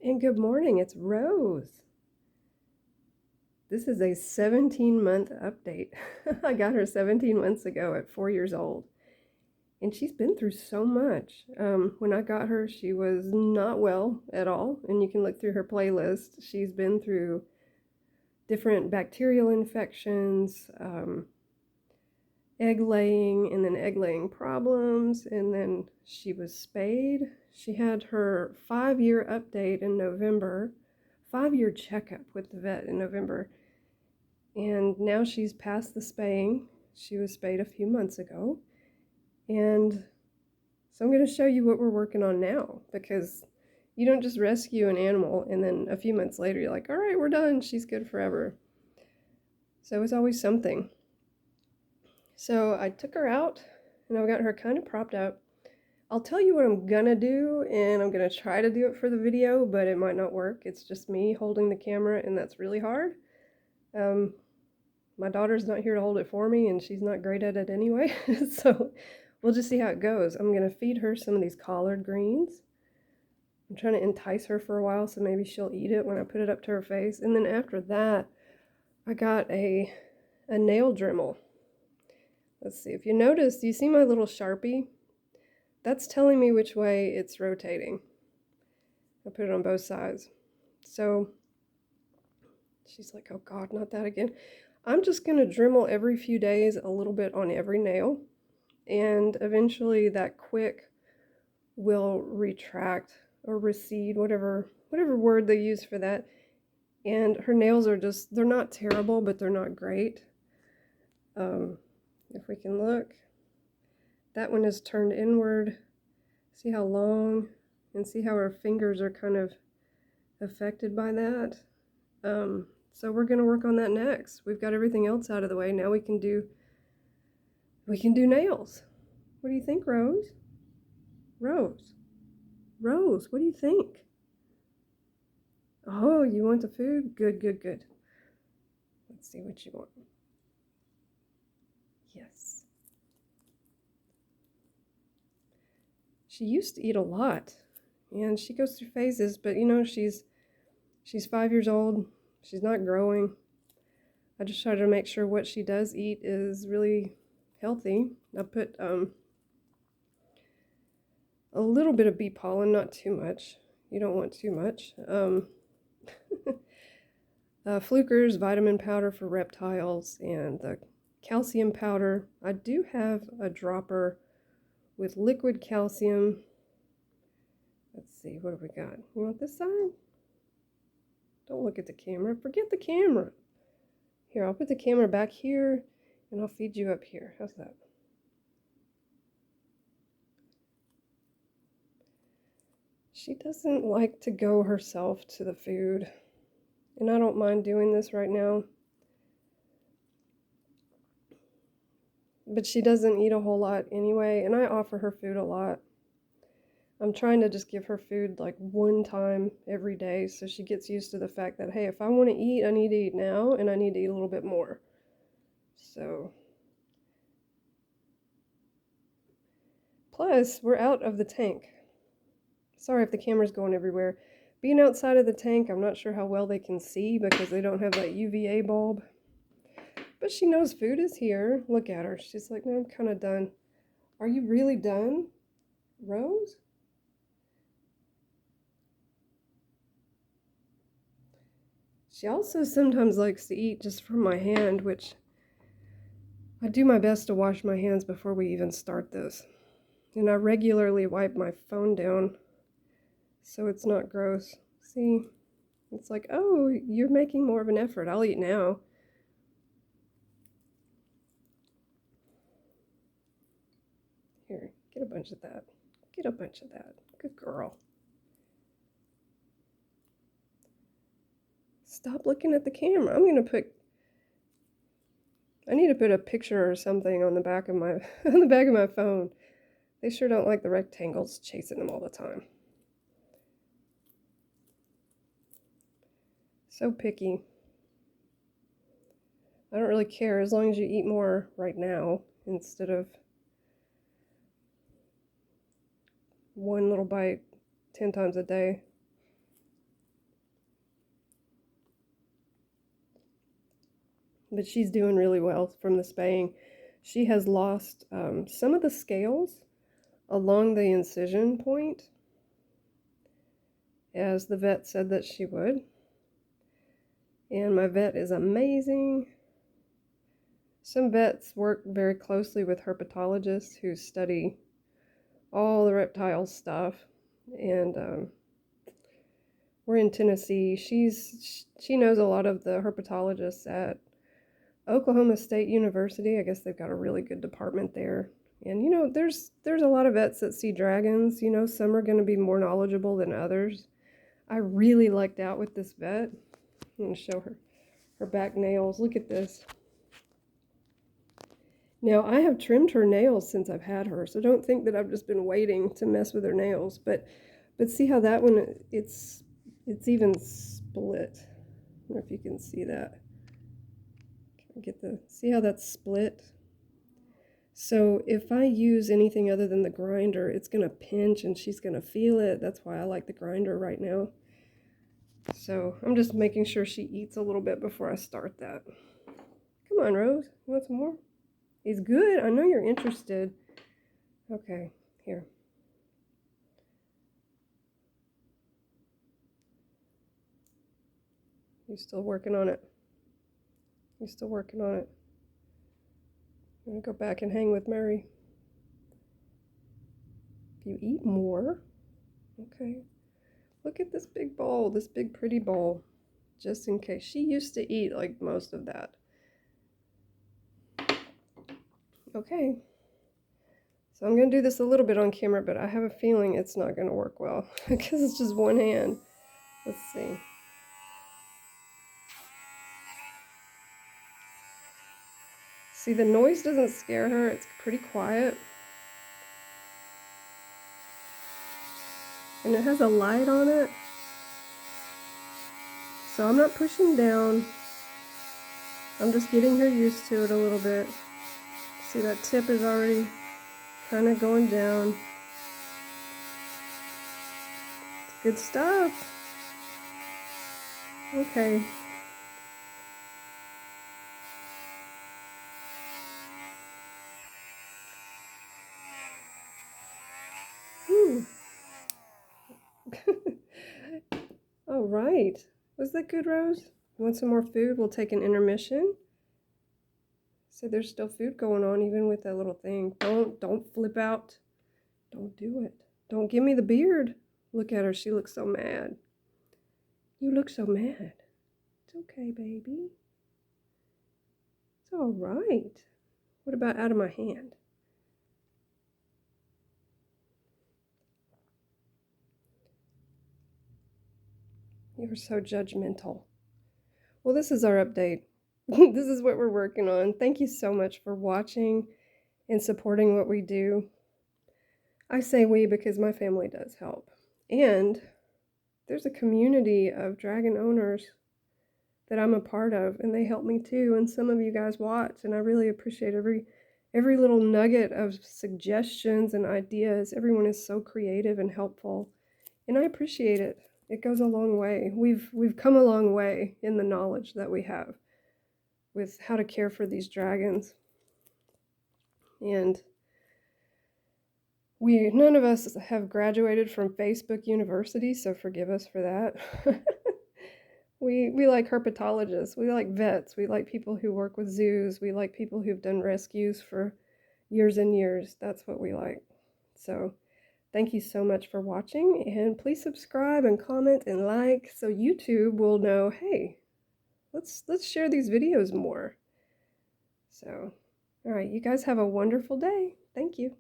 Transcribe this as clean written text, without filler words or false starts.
And good morning, it's Rose. This is a 17-month update. I got her 17 months ago at 4 years old. And she's been through so much. When I got her, she was not well at all. And you can look through her playlist. She's been through different bacterial infections, egg laying, and then egg laying problems. And then she was spayed. She had her 5-year update in November, 5-year checkup with the vet in November. And now she's past the spaying. She was spayed a few months ago. And so I'm going to show you what we're working on now, because you don't just rescue an animal and then a few months later you're like, all right, we're done. She's good forever. So it's always something. So I took her out and I've got her kind of propped up. I'll tell you what I'm going to do, and I'm going to try to do it for the video, but it might not work. It's just me holding the camera, and that's really hard. My daughter's not here to hold it for me, and she's not great at it anyway, so we'll just see how it goes. I'm going to feed her some of these collard greens. I'm trying to entice her for a while, so maybe she'll eat it when I put it up to her face. And then after that, I got a nail Dremel. Let's see, if you notice, do you see my little Sharpie? That's telling me which way it's rotating. I put it on both sides. So she's like, oh God, not that again. I'm just going to Dremel every few days a little bit on every nail, and eventually that quick will retract or recede, whatever word they use for that. And her nails are just, they're not terrible, but they're not great. If we can look, that one is turned inward. See how long, and see how her fingers are kind of affected by that. So we're going to work on that next. We've got everything else out of the way. Now we can do nails. What do you think, Rose? Rose, what do you think? Oh, you want the food? Good, good, good. Let's see what you want. Yes. She used to eat a lot, and she goes through phases, but you know, she's 5 years old. She's not growing. I just try to make sure what she does eat is really healthy. I put a little bit of bee pollen, not too much. You don't want too much. Fluker's vitamin powder for reptiles, and the calcium powder. I do have a dropper with liquid calcium. Let's see, what have we got? You want this side? Don't look at the camera. Forget the camera. Here, I'll put the camera back here, and I'll feed you up here. How's that? She doesn't like to go herself to the food, and I don't mind doing this right now. But she doesn't eat a whole lot anyway, and I offer her food a lot. I'm trying to just give her food like one time every day, so she gets used to the fact that, hey, if I want to eat, I need to eat now, and I need to eat a little bit more. So, plus, we're out of the tank. Sorry if the camera's going everywhere. Being outside of the tank, I'm not sure how well they can see because they don't have that UVA bulb. But she knows food is here. Look at her. She's like, no, I'm kind of done. Are you really done, Rose? She also sometimes likes to eat just from my hand, which I do my best to wash my hands before we even start this. And I regularly wipe my phone down so it's not gross. See, it's like, oh, you're making more of an effort. I'll eat now. Here, get a bunch of that. Get a bunch of that. Good girl. Stop looking at the camera. I need to put a picture or something on the back of my phone. They sure don't like the rectangles chasing them all the time. So picky. I don't really care as long as you eat more right now instead of one little bite 10 times a day. but she's doing really well from the spaying. She has lost some of the scales along the incision point, as the vet said that she would. And my vet is amazing. Some vets work very closely with herpetologists who study all the reptile stuff. And we're in Tennessee. She knows a lot of the herpetologists at Oklahoma State University. I guess they've got a really good department there. And you know, there's a lot of vets that see dragons. You know, some are going to be more knowledgeable than others. I really lucked out with this vet. I'm going to show her back nails. Look at this. Now, I have trimmed her nails since I've had her, so don't think that I've just been waiting to mess with her nails. But see how that one, it's even split. I don't know if you can see that. See how that's split? So if I use anything other than the grinder, it's going to pinch and she's going to feel it. That's why I like the grinder right now. So I'm just making sure she eats a little bit before I start that. Come on, Rose. You want some more? It's good. I know you're interested. Okay, here. You still working on it? You still working on it? I'm gonna go back and hang with Mary. If you eat more, okay. Look at this big bowl, this big pretty bowl, just in case. She used to eat like most of that. Okay. So I'm gonna do this a little bit on camera, but I have a feeling it's not gonna work well because it's just one hand. Let's see. See, the noise doesn't scare her. It's pretty quiet. And it has a light on it. So I'm not pushing down. I'm just getting her used to it a little bit. See, that tip is already kind of going down. Good stuff. Okay. All right. Was that good, Rose? Want some more food? We'll take an intermission. So there's still food going on even with that little thing. Don't flip out. Don't do it. Don't give me the beard. Look at her. She looks so mad. You look so mad. It's okay, baby. It's all right. What about out of my hand? You're so judgmental. Well, this is our update. This is what we're working on. Thank you so much for watching and supporting what we do. I say we because my family does help. And there's a community of dragon owners that I'm a part of, and they help me too. And some of you guys watch, and I really appreciate every little nugget of suggestions and ideas. Everyone is so creative and helpful, and I appreciate it. It goes a long way. We've come a long way in the knowledge that we have with how to care for these dragons. And none of us have graduated from Facebook University, so forgive us for that. We like herpetologists, we like vets, we like people who work with zoos, we like people who've done rescues for years and years. That's what we like. So thank you so much for watching, and please subscribe and comment and like so YouTube will know, hey, let's share these videos more. So, all right, you guys have a wonderful day. Thank you.